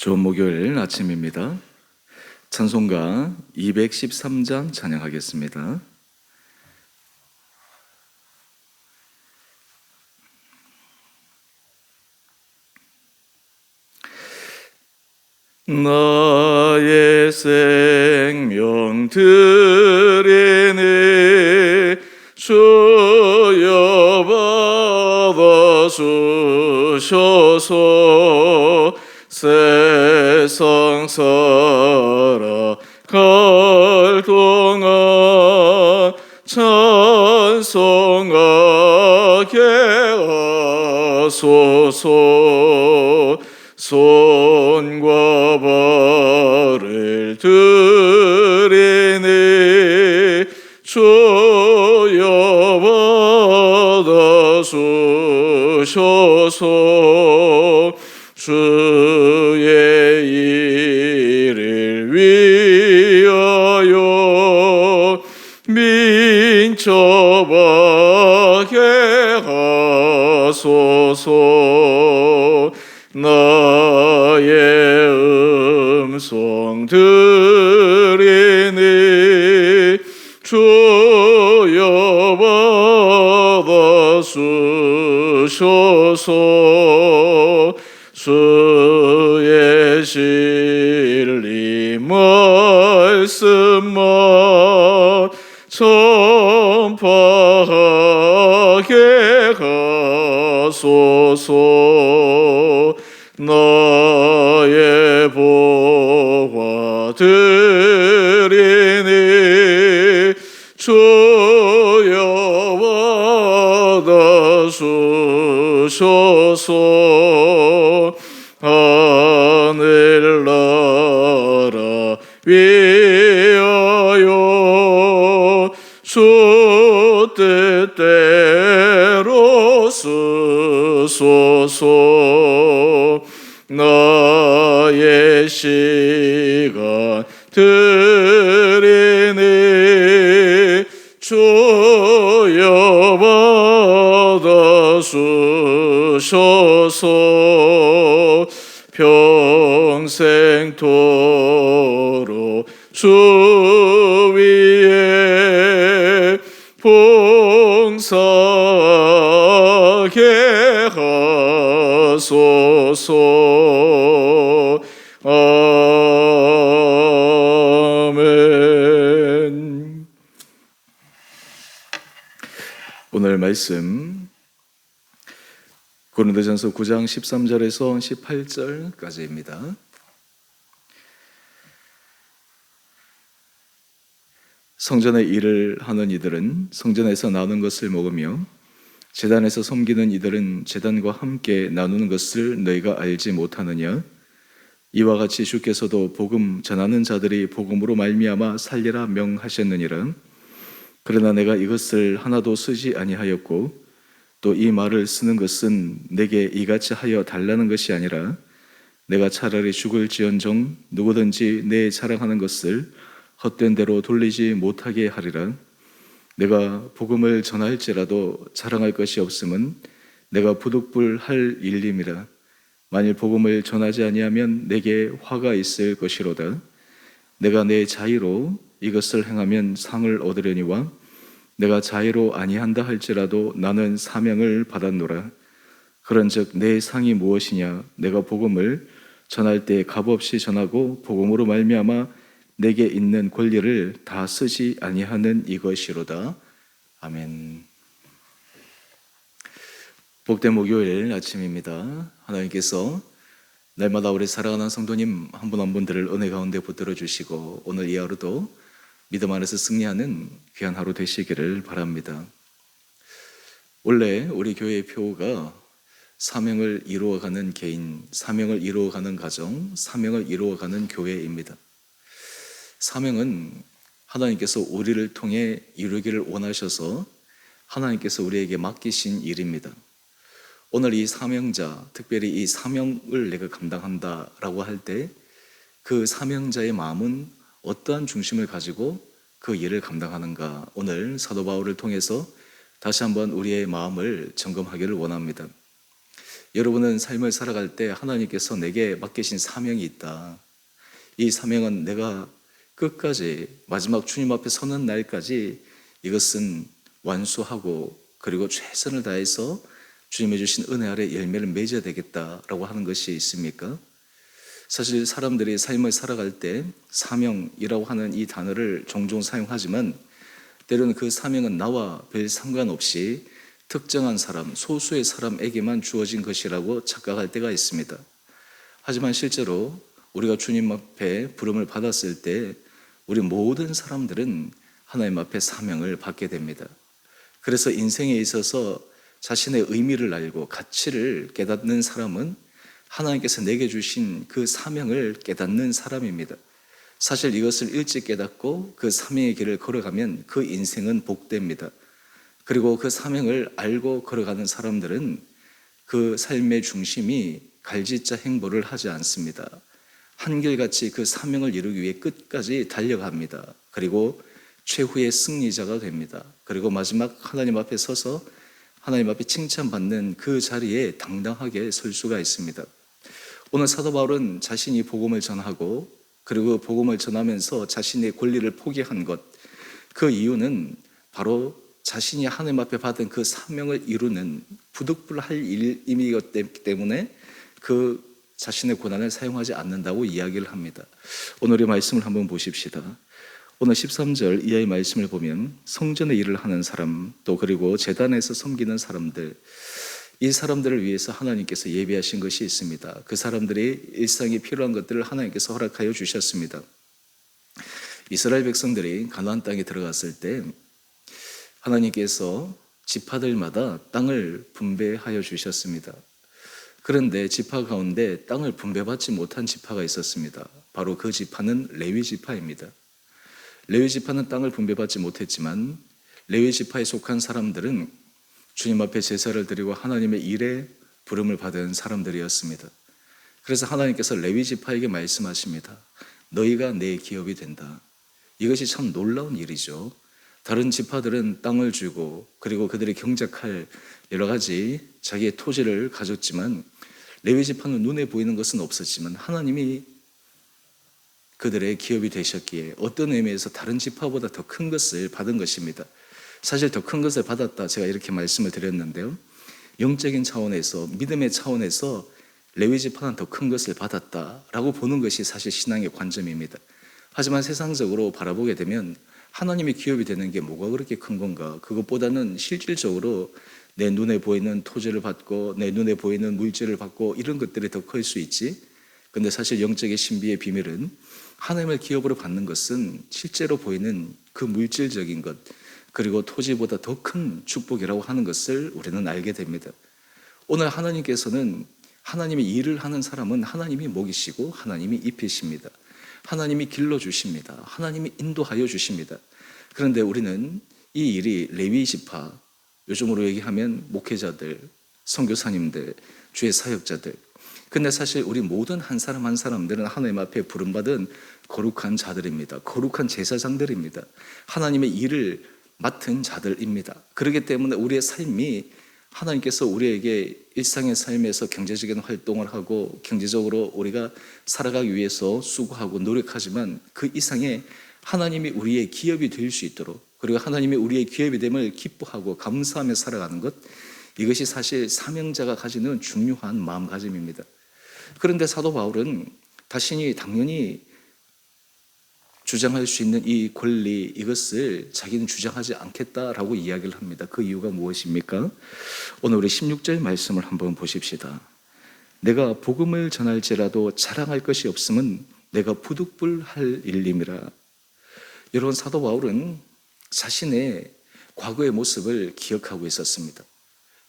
좋은 목요일 아침입니다. 찬송가 213장 찬양하겠습니다. 나의 생명 드리니 주여 받아주셔서 세상 살아갈 동안 찬송하게 하소서. 손과 발을 드리니 주여 받아주셔서 주의 일을 위하여 민첩하게 하소서. 나의 음성 들으니 주여 받아주셔서 주의 진리 말씀만 전파하게 하소서. 나의 보화 드리니 주여 받아주셔서 하늘나라 위하여 주 뜻대로 쓰소서. 나의 시간 드리니 주여 받아주셔서 평생토록 주 위에 봉사하게 하소서. 아멘. 오늘 말씀 고린도전서 9장 13절에서 18절까지입니다. 성전의 일을 하는 이들은 성전에서 나눈 것을 먹으며 제단에서 섬기는 이들은 제단과 함께 나누는 것을 너희가 알지 못하느냐? 이와 같이 주께서도 복음 전하는 자들이 복음으로 말미암아 살리라 명하셨느니라. 그러나 내가 이것을 하나도 쓰지 아니하였고 또 이 말을 쓰는 것은 내게 이같이 하여 달라는 것이 아니라 내가 차라리 죽을지언정 누구든지 내 자랑하는 것을 헛된 대로 돌리지 못하게 하리라. 내가 복음을 전할지라도 자랑할 것이 없음은 내가 부득불할 일임이라. 만일 복음을 전하지 아니하면 내게 화가 있을 것이로다. 내가 내 자의로 이것을 행하면 상을 얻으려니와 내가 자의로 아니한다 할지라도 나는 사명을 받았노라. 그런즉 내 상이 무엇이냐? 내가 복음을 전할 때 값없이 전하고 복음으로 말미암아 내게 있는 권리를 다 쓰지 아니하는 이것이로다. 아멘. 복된 목요일 아침입니다. 하나님께서 날마다 우리 사랑하는 성도님 한 분 한 분들을 은혜 가운데 붙들어 주시고 오늘 이 하루도 믿음 안에서 승리하는 귀한 하루 되시기를 바랍니다. 원래 우리 교회의 표가 사명을 이루어가는 개인, 사명을 이루어가는 가정, 사명을 이루어가는 교회입니다. 사명은 하나님께서 우리를 통해 이루기를 원하셔서 하나님께서 우리에게 맡기신 일입니다. 오늘 이 사명자, 특별히 이 사명을 내가 감당한다라고 할 때 그 사명자의 마음은 어떠한 중심을 가지고 그 일을 감당하는가, 오늘 사도 바울을 통해서 다시 한번 우리의 마음을 점검하기를 원합니다. 여러분은 삶을 살아갈 때 하나님께서 내게 맡기신 사명이 있다. 이 사명은 내가 끝까지 마지막 주님 앞에 서는 날까지 이것은 완수하고 그리고 최선을 다해서 주님이 주신 은혜 아래 열매를 맺어야 되겠다라고 하는 것이 있습니까? 사실 사람들이 삶을 살아갈 때 사명이라고 하는 이 단어를 종종 사용하지만 때로는 그 사명은 나와 별 상관없이 특정한 사람, 소수의 사람에게만 주어진 것이라고 착각할 때가 있습니다. 하지만 실제로 우리가 주님 앞에 부름을 받았을 때 우리 모든 사람들은 하나님 앞에 사명을 받게 됩니다. 그래서 인생에 있어서 자신의 의미를 알고 가치를 깨닫는 사람은 하나님께서 내게 주신 그 사명을 깨닫는 사람입니다. 사실 이것을 일찍 깨닫고 그 사명의 길을 걸어가면 그 인생은 복됩니다. 그리고 그 사명을 알고 걸어가는 사람들은 그 삶의 중심이 갈짓자 행보를 하지 않습니다. 한결같이 그 사명을 이루기 위해 끝까지 달려갑니다. 그리고 최후의 승리자가 됩니다. 그리고 마지막 하나님 앞에 서서 하나님 앞에 칭찬받는 그 자리에 당당하게 설 수가 있습니다. 오늘 사도 바울은 자신이 복음을 전하고 그리고 복음을 전하면서 자신의 권리를 포기한 것, 그 이유는 바로 자신이 하나님 앞에 받은 그 사명을 이루는 부득불할 일임이었기 때문에 그 자신의 고난을 사용하지 않는다고 이야기를 합니다. 오늘의 말씀을 한번 보십시다. 오늘 13절 이하의 말씀을 보면 성전의 일을 하는 사람, 또 그리고 제단에서 섬기는 사람들, 이 사람들을 위해서 하나님께서 예비하신 것이 있습니다. 그 사람들이 일상에 필요한 것들을 하나님께서 허락하여 주셨습니다. 이스라엘 백성들이 가나안 땅에 들어갔을 때 하나님께서 지파들마다 땅을 분배하여 주셨습니다. 그런데 지파 가운데 땅을 분배받지 못한 지파가 있었습니다. 바로 그 지파는 레위 지파입니다. 레위 지파는 땅을 분배받지 못했지만 레위 지파에 속한 사람들은 주님 앞에 제사를 드리고 하나님의 일에 부름을 받은 사람들이었습니다. 그래서 하나님께서 레위 지파에게 말씀하십니다. 너희가 내 기업이 된다. 이것이 참 놀라운 일이죠. 다른 지파들은 땅을 주고 그리고 그들이 경작할 여러 가지 자기의 토지를 가졌지만 레위 지파는 눈에 보이는 것은 없었지만 하나님이 그들의 기업이 되셨기에 어떤 의미에서 다른 지파보다 더 큰 것을 받은 것입니다. 사실 더 큰 것을 받았다 제가 이렇게 말씀을 드렸는데요, 영적인 차원에서 믿음의 차원에서 레위 지파는 더 큰 것을 받았다라고 보는 것이 사실 신앙의 관점입니다. 하지만 세상적으로 바라보게 되면 하나님의 기업이 되는 게 뭐가 그렇게 큰 건가? 그것보다는 실질적으로 내 눈에 보이는 토지를 받고 내 눈에 보이는 물질을 받고 이런 것들이 더 클 수 있지. 근데 사실 영적의 신비의 비밀은 하나님을 기업으로 받는 것은 실제로 보이는 그 물질적인 것 그리고 토지보다 더 큰 축복이라고 하는 것을 우리는 알게 됩니다. 오늘 하나님께서는 하나님의 일을 하는 사람은 하나님이 먹이시고 하나님이 입히십니다. 하나님이 길러주십니다. 하나님이 인도하여 주십니다. 그런데 우리는 이 일이 레위 지파, 요즘으로 얘기하면 목회자들, 선교사님들, 주의 사역자들, 근데 사실 우리 모든 한 사람 한 사람들은 하나님 앞에 부름받은 거룩한 자들입니다. 거룩한 제사장들입니다. 하나님의 일을 맡은 자들입니다. 그렇기 때문에 우리의 삶이 하나님께서 우리에게 일상의 삶에서 경제적인 활동을 하고 경제적으로 우리가 살아가기 위해서 수고하고 노력하지만 그 이상의 하나님이 우리의 기업이 될 수 있도록, 그리고 하나님이 우리의 기업이 됨을 기뻐하고 감사하며 살아가는 것, 이것이 사실 사명자가 가지는 중요한 마음가짐입니다. 그런데 사도 바울은 자신이 당연히 주장할 수 있는 이 권리, 이것을 자기는 주장하지 않겠다라고 이야기를 합니다. 그 이유가 무엇입니까? 오늘 우리 16절 말씀을 한번 보십시다. 내가 복음을 전할지라도 자랑할 것이 없음은 내가 부득불할 일임이라. 여러분, 사도 바울은 자신의 과거의 모습을 기억하고 있었습니다.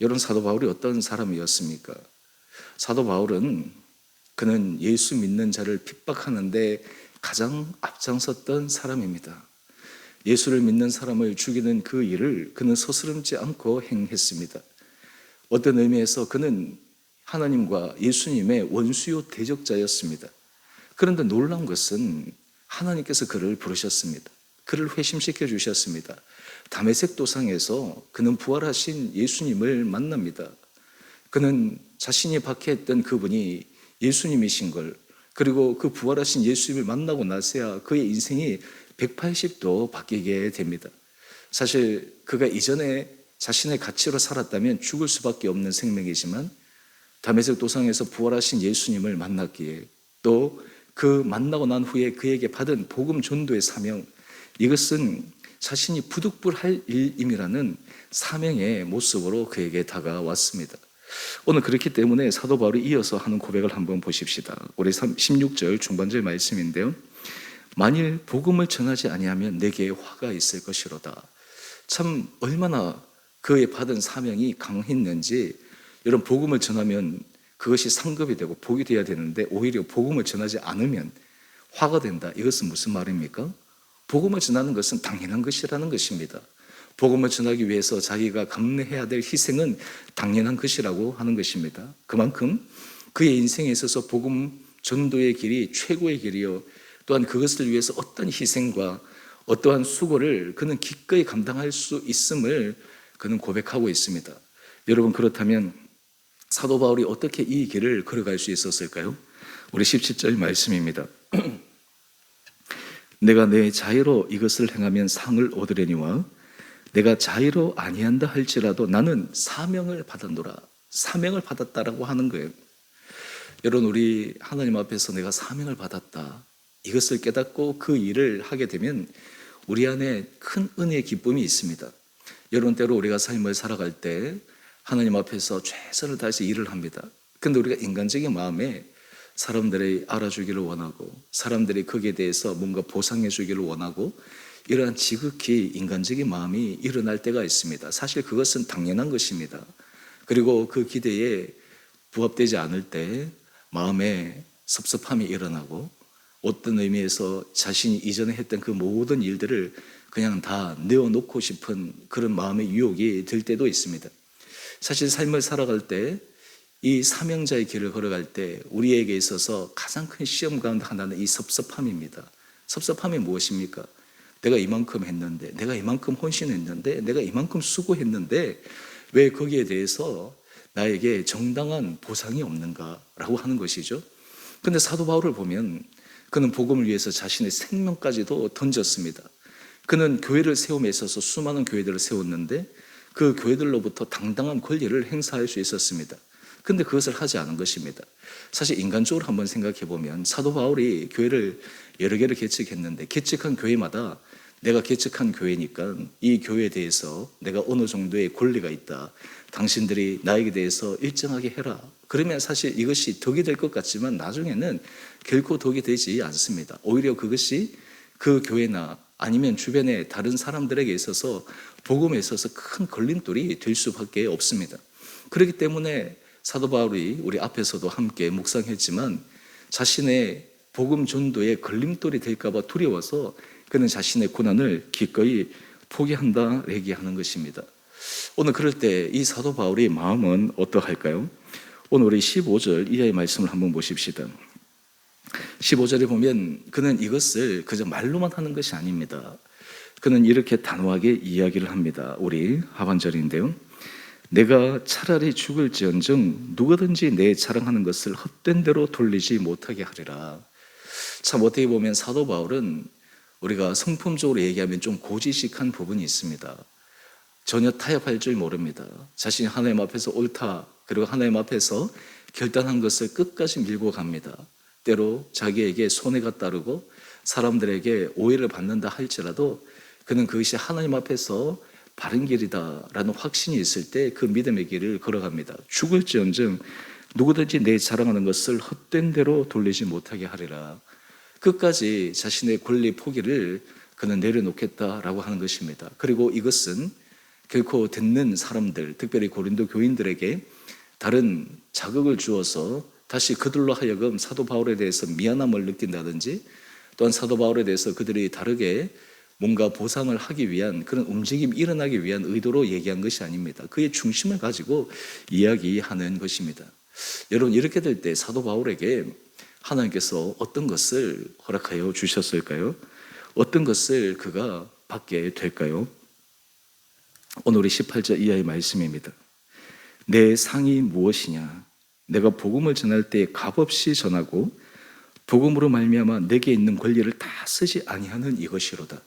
여러분, 사도 바울이 어떤 사람이었습니까? 사도 바울은 그는 예수 믿는 자를 핍박하는데 가장 앞장섰던 사람입니다. 예수를 믿는 사람을 죽이는 그 일을 그는 서스름지 않고 행했습니다. 어떤 의미에서 그는 하나님과 예수님의 원수요 대적자였습니다. 그런데 놀라운 것은 하나님께서 그를 부르셨습니다. 그를 회심시켜 주셨습니다. 다메섹 도상에서 그는 부활하신 예수님을 만납니다. 그는 자신이 박해했던 그분이 예수님이신 걸, 그리고 그 부활하신 예수님을 만나고 나서야 그의 인생이 180도 바뀌게 됩니다. 사실 그가 이전에 자신의 가치로 살았다면 죽을 수밖에 없는 생명이지만 다메섹 도상에서 부활하신 예수님을 만났기에, 또 그 만나고 난 후에 그에게 받은 복음 전도의 사명, 이것은 자신이 부득불할 일임이라는 사명의 모습으로 그에게 다가왔습니다. 오늘 그렇기 때문에 사도 바울이 이어서 하는 고백을 한번 보십시다. 우리 16절 중반절 말씀인데요. 만일 복음을 전하지 아니하면 내게 화가 있을 것이로다. 참 얼마나 그의 받은 사명이 강했는지, 이런 복음을 전하면 그것이 상급이 되고 복이 되어야 되는데 오히려 복음을 전하지 않으면 화가 된다. 이것은 무슨 말입니까? 복음을 전하는 것은 당연한 것이라는 것입니다. 복음을 전하기 위해서 자기가 감내해야 될 희생은 당연한 것이라고 하는 것입니다. 그만큼 그의 인생에 있어서 복음 전도의 길이 최고의 길이요, 또한 그것을 위해서 어떤 희생과 어떠한 수고를 그는 기꺼이 감당할 수 있음을 그는 고백하고 있습니다. 여러분, 그렇다면 사도 바울이 어떻게 이 길을 걸어갈 수 있었을까요? 우리 17절 말씀입니다. 내가 내 자유로 이것을 행하면 상을 얻으려니와 내가 자유로 아니한다 할지라도 나는 사명을 받았노라. 사명을 받았다라고 하는 거예요. 여러분, 우리 하나님 앞에서 내가 사명을 받았다, 이것을 깨닫고 그 일을 하게 되면 우리 안에 큰 은혜의 기쁨이 있습니다. 여러분, 때로 우리가 삶을 살아갈 때 하나님 앞에서 최선을 다해서 일을 합니다. 근데 우리가 인간적인 마음에 사람들이 알아주기를 원하고, 사람들이 거기에 대해서 뭔가 보상해 주기를 원하고, 이러한 지극히 인간적인 마음이 일어날 때가 있습니다. 사실 그것은 당연한 것입니다. 그리고 그 기대에 부합되지 않을 때 마음에 섭섭함이 일어나고, 어떤 의미에서 자신이 이전에 했던 그 모든 일들을 그냥 다 내어놓고 싶은 그런 마음의 유혹이 들 때도 있습니다. 사실 삶을 살아갈 때, 이 사명자의 길을 걸어갈 때 우리에게 있어서 가장 큰 시험 가운데 하나는 이 섭섭함입니다. 섭섭함이 무엇입니까? 내가 이만큼 했는데, 내가 이만큼 헌신했는데, 내가 이만큼 수고했는데 왜 거기에 대해서 나에게 정당한 보상이 없는가라고 하는 것이죠. 그런데 사도 바울을 보면 그는 복음을 위해서 자신의 생명까지도 던졌습니다. 그는 교회를 세움에 있어서 수많은 교회들을 세웠는데 그 교회들로부터 당당한 권리를 행사할 수 있었습니다. 근데 그것을 하지 않은 것입니다. 사실 인간적으로 한번 생각해 보면 사도 바울이 교회를 여러 개를 개척했는데, 개척한 교회마다 내가 개척한 교회니까 이 교회에 대해서 내가 어느 정도의 권리가 있다, 당신들이 나에게 대해서 일정하게 해라, 그러면 사실 이것이 덕이 될 것 같지만 나중에는 결코 덕이 되지 않습니다. 오히려 그것이 그 교회나 아니면 주변의 다른 사람들에게 있어서 복음에 있어서 큰 걸림돌이 될 수밖에 없습니다. 그렇기 때문에 사도 바울이 우리 앞에서도 함께 묵상했지만 자신의 복음 전도에 걸림돌이 될까 봐 두려워서 그는 자신의 고난을 기꺼이 포기한다 얘기하는 것입니다. 오늘 그럴 때 이 사도 바울의 마음은 어떠할까요? 오늘 우리 15절 이하의 말씀을 한번 보십시다. 15절에 보면 그는 이것을 그저 말로만 하는 것이 아닙니다. 그는 이렇게 단호하게 이야기를 합니다. 우리 하반절인데요. 내가 차라리 죽을지언정 누구든지 내 자랑하는 것을 헛된 대로 돌리지 못하게 하리라. 참 어떻게 보면 사도 바울은 우리가 성품적으로 얘기하면 좀 고지식한 부분이 있습니다. 전혀 타협할 줄 모릅니다. 자신이 하나님 앞에서 옳다, 그리고 하나님 앞에서 결단한 것을 끝까지 밀고 갑니다. 때로 자기에게 손해가 따르고 사람들에게 오해를 받는다 할지라도 그는 그것이 하나님 앞에서 바른 길이다라는 확신이 있을 때 그 믿음의 길을 걸어갑니다. 죽을지언정 누구든지 내 자랑하는 것을 헛된 대로 돌리지 못하게 하리라. 끝까지 자신의 권리 포기를 그는 내려놓겠다라고 하는 것입니다. 그리고 이것은 결코 듣는 사람들, 특별히 고린도 교인들에게 다른 자극을 주어서 다시 그들로 하여금 사도 바울에 대해서 미안함을 느낀다든지, 또한 사도 바울에 대해서 그들이 다르게 뭔가 보상을 하기 위한 그런 움직임이 일어나기 위한 의도로 얘기한 것이 아닙니다. 그의 중심을 가지고 이야기하는 것입니다. 여러분, 이렇게 될 때 사도 바울에게 하나님께서 어떤 것을 허락하여 주셨을까요? 어떤 것을 그가 받게 될까요? 오늘 우리 18절 이하의 말씀입니다. 내 상이 무엇이냐? 내가 복음을 전할 때 값없이 전하고 복음으로 말미암아 내게 있는 권리를 다 쓰지 아니하는 이것이로다.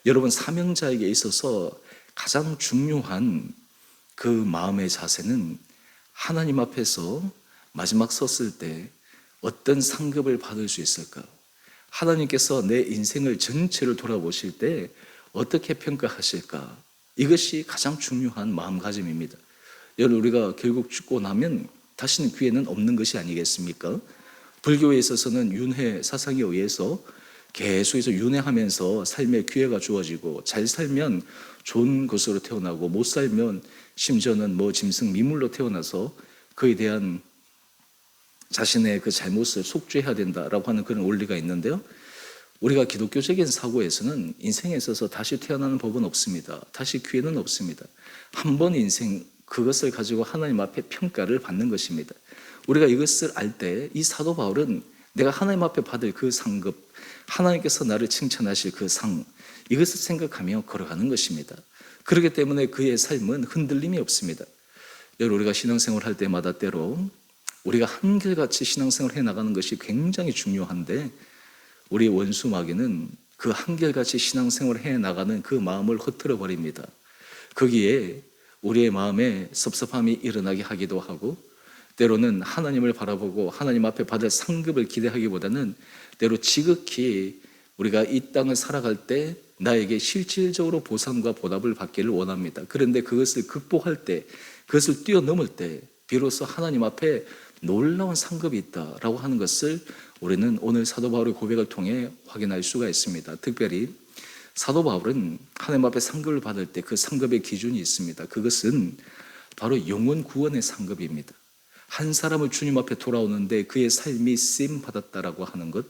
여러분, 사명자에게 있어서 가장 중요한 그 마음의 자세는 하나님 앞에서 마지막 섰을 때 어떤 상급을 받을 수 있을까? 하나님께서 내 인생을 전체를 돌아보실 때 어떻게 평가하실까? 이것이 가장 중요한 마음가짐입니다. 여러분, 우리가 결국 죽고 나면 다시는 기회는 없는 것이 아니겠습니까? 불교에 있어서는 윤회 사상에 의해서 계속해서 윤회하면서 삶의 기회가 주어지고, 잘 살면 좋은 것으로 태어나고 못 살면 심지어는 짐승 미물로 태어나서 그에 대한 자신의 그 잘못을 속죄해야 된다라고 하는 그런 원리가 있는데요, 우리가 기독교적인 사고에서는 인생에 있어서 다시 태어나는 법은 없습니다. 다시 기회는 없습니다. 한 번 인생, 그것을 가지고 하나님 앞에 평가를 받는 것입니다. 우리가 이것을 알 때 이 사도 바울은 내가 하나님 앞에 받을 그 상급, 하나님께서 나를 칭찬하실 그 상, 이것을 생각하며 걸어가는 것입니다. 그렇기 때문에 그의 삶은 흔들림이 없습니다. 여러분, 우리가 신앙생활 할 때마다 때로 우리가 한결같이 신앙생활 해나가는 것이 굉장히 중요한데, 우리 원수 마귀는 그 한결같이 신앙생활 해나가는 그 마음을 흐트러 버립니다. 거기에 우리의 마음에 섭섭함이 일어나게 하기도 하고, 때로는 하나님을 바라보고 하나님 앞에 받을 상급을 기대하기보다는 때로 지극히 우리가 이 땅을 살아갈 때 나에게 실질적으로 보상과 보답을 받기를 원합니다. 그런데 그것을 극복할 때, 그것을 뛰어넘을 때 비로소 하나님 앞에 놀라운 상급이 있다라고 하는 것을 우리는 오늘 사도 바울의 고백을 통해 확인할 수가 있습니다. 특별히 사도 바울은 하나님 앞에 상급을 받을 때 그 상급의 기준이 있습니다. 그것은 바로 영혼 구원의 상급입니다. 한 사람을 주님 앞에 돌아오는데 그의 삶이 쓰임 받았다라고 하는 것,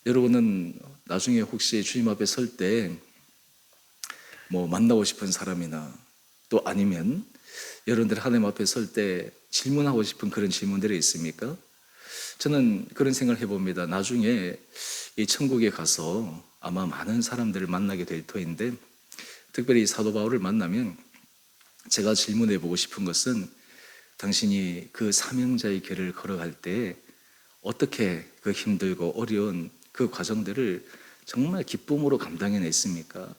여러분은 나중에 혹시 주님 앞에 설 때 만나고 싶은 사람이나 또 아니면 여러분들 하나님 앞에 설 때 질문하고 싶은 그런 질문들이 있습니까? 저는 그런 생각을 해봅니다. 나중에 이 천국에 가서 아마 많은 사람들을 만나게 될 터인데, 특별히 사도 바울을 만나면 제가 질문해 보고 싶은 것은, 당신이 그 사명자의 길을 걸어갈 때 어떻게 그 힘들고 어려운 그 과정들을 정말 기쁨으로 감당해냈습니까?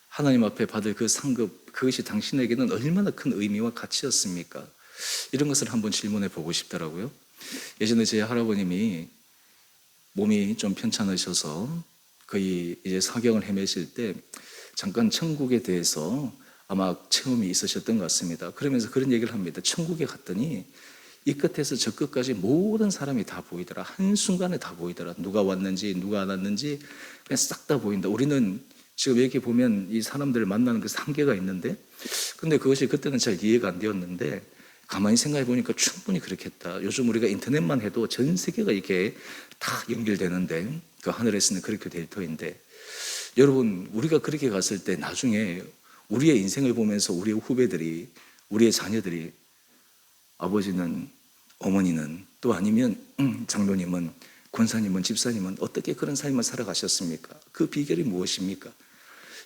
하나님 앞에 받을 그 상급, 그것이 당신에게는 얼마나 큰 의미와 가치였습니까? 이런 것을 한번 질문해 보고 싶더라고요. 예전에 제 할아버님이 몸이 좀 편찮으셔서 거의 이제 사경을 헤매실 때 잠깐 천국에 대해서 아마 체험이 있으셨던 것 같습니다. 그러면서 그런 얘기를 합니다. 천국에 갔더니 이 끝에서 저 끝까지 모든 사람이 다 보이더라. 한순간에 다 보이더라. 누가 왔는지 누가 안 왔는지 그냥 싹 다 보인다. 우리는 지금 여기 보면 이 사람들을 만나는 그 한계가 있는데, 근데 그것이 그때는 잘 이해가 안 되었는데 가만히 생각해 보니까 충분히 그렇겠다. 요즘 우리가 인터넷만 해도 전 세계가 이렇게 다 연결되는데 그 하늘에서는 그렇게 될 터인데, 여러분, 우리가 그렇게 갔을 때 나중에 우리의 인생을 보면서 우리의 후배들이, 우리의 자녀들이, 아버지는, 어머니는, 또 아니면 장로님은, 권사님은, 집사님은 어떻게 그런 삶을 살아가셨습니까? 그 비결이 무엇입니까?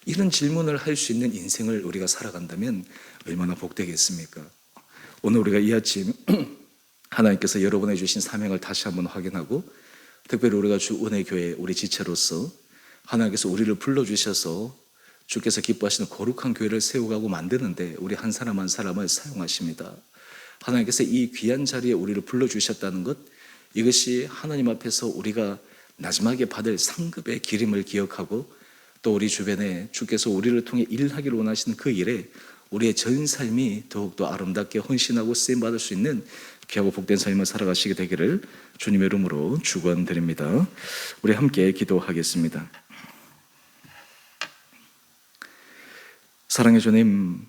이런 질문을 할 수 있는 인생을 우리가 살아간다면 얼마나 복되겠습니까? 오늘 우리가 이 아침 하나님께서 여러분에게 주신 사명을 다시 한번 확인하고, 특별히 우리가 주 은혜교회 우리 지체로서 하나님께서 우리를 불러주셔서 주께서 기뻐하시는 거룩한 교회를 세워가고 만드는데 우리 한 사람 한 사람을 사용하십니다. 하나님께서 이 귀한 자리에 우리를 불러주셨다는 것, 이것이 하나님 앞에서 우리가 마지막에 받을 상급의 기림을 기억하고, 또 우리 주변에 주께서 우리를 통해 일하기를 원하시는 그 일에 우리의 전 삶이 더욱더 아름답게 헌신하고 쓰임받을 수 있는 귀하고 복된 삶을 살아가시게 되기를 주님의 이름으로 축원드립니다. 우리 함께 기도하겠습니다. 사랑의 주님,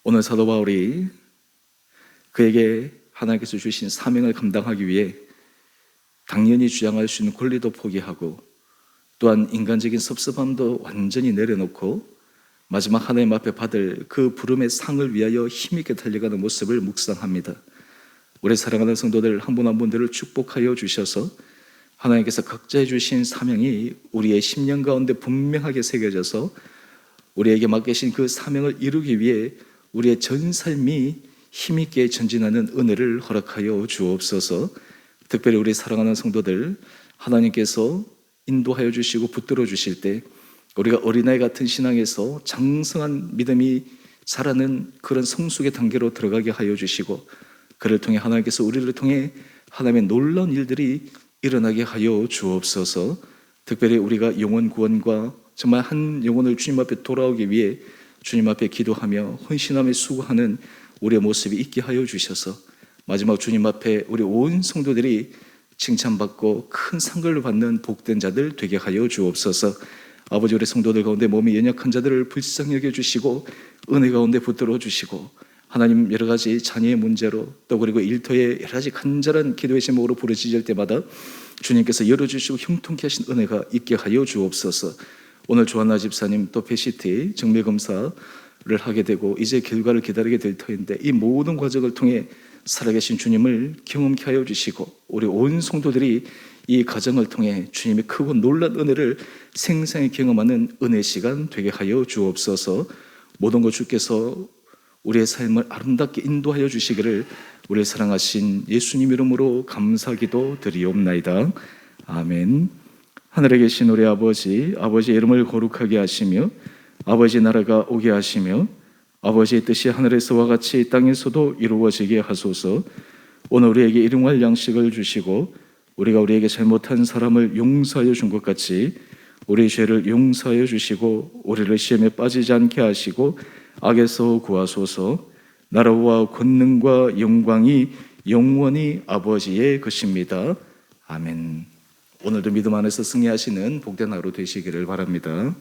오늘 사도 바울이 그에게 하나님께서 주신 사명을 감당하기 위해 당연히 주장할 수 있는 권리도 포기하고, 또한 인간적인 섭섭함도 완전히 내려놓고 마지막 하나님 앞에 받을 그 부름의 상을 위하여 힘있게 달려가는 모습을 묵상합니다. 우리 사랑하는 성도들 한 분 한 분들을 축복하여 주셔서 하나님께서 각자에 주신 사명이 우리의 심령 가운데 분명하게 새겨져서 우리에게 맡기신 그 사명을 이루기 위해 우리의 전 삶이 힘있게 전진하는 은혜를 허락하여 주옵소서. 특별히 우리 사랑하는 성도들, 하나님께서 인도하여 주시고 붙들어 주실 때 우리가 어린아이 같은 신앙에서 장성한 믿음이 자라는 그런 성숙의 단계로 들어가게 하여 주시고, 그를 통해 하나님께서 우리를 통해 하나님의 놀라운 일들이 일어나게 하여 주옵소서. 특별히 우리가 영혼 구원과 정말 한 영혼을 주님 앞에 돌아오기 위해 주님 앞에 기도하며 헌신하며 수고하는 우리의 모습이 있게 하여 주셔서 마지막 주님 앞에 우리 온 성도들이 칭찬받고 큰 상급을 받는 복된 자들 되게 하여 주옵소서. 아버지, 우리 성도들 가운데 몸이 연약한 자들을 불쌍히 여겨주시고 은혜 가운데 붙들어 주시고, 하나님 여러 가지 자녀의 문제로 또 그리고 일터에 여러 가지 간절한 기도의 제목으로 부르짖을 때마다 주님께서 열어주시고 형통케 하신 은혜가 있게 하여 주옵소서. 오늘 조한나 집사님 또 PCT 정밀검사를 하게 되고 이제 결과를 기다리게 될 터인데, 이 모든 과정을 통해 살아계신 주님을 경험케 하여 주시고 우리 온 성도들이 이 과정을 통해 주님의 크고 놀라운 은혜를 생생히 경험하는 은혜 시간 되게 하여 주옵소서. 모든 것 주께서 우리의 삶을 아름답게 인도하여 주시기를 우리를 사랑하신 예수님 이름으로 감사기도 드리옵나이다. 아멘. 하늘에 계신 우리 아버지, 아버지의 이름을 거룩하게 하시며 아버지의 나라가 오게 하시며 아버지의 뜻이 하늘에서와 같이 땅에서도 이루어지게 하소서. 오늘 우리에게 일용할 양식을 주시고 우리가 우리에게 잘못한 사람을 용서하여 준 것 같이 우리의 죄를 용서하여 주시고 우리를 시험에 빠지지 않게 하시고 악에서 구하소서. 나라와 권능과 영광이 영원히 아버지의 것입니다. 아멘. 오늘도 믿음 안에서 승리하시는 복된 하루 되시기를 바랍니다.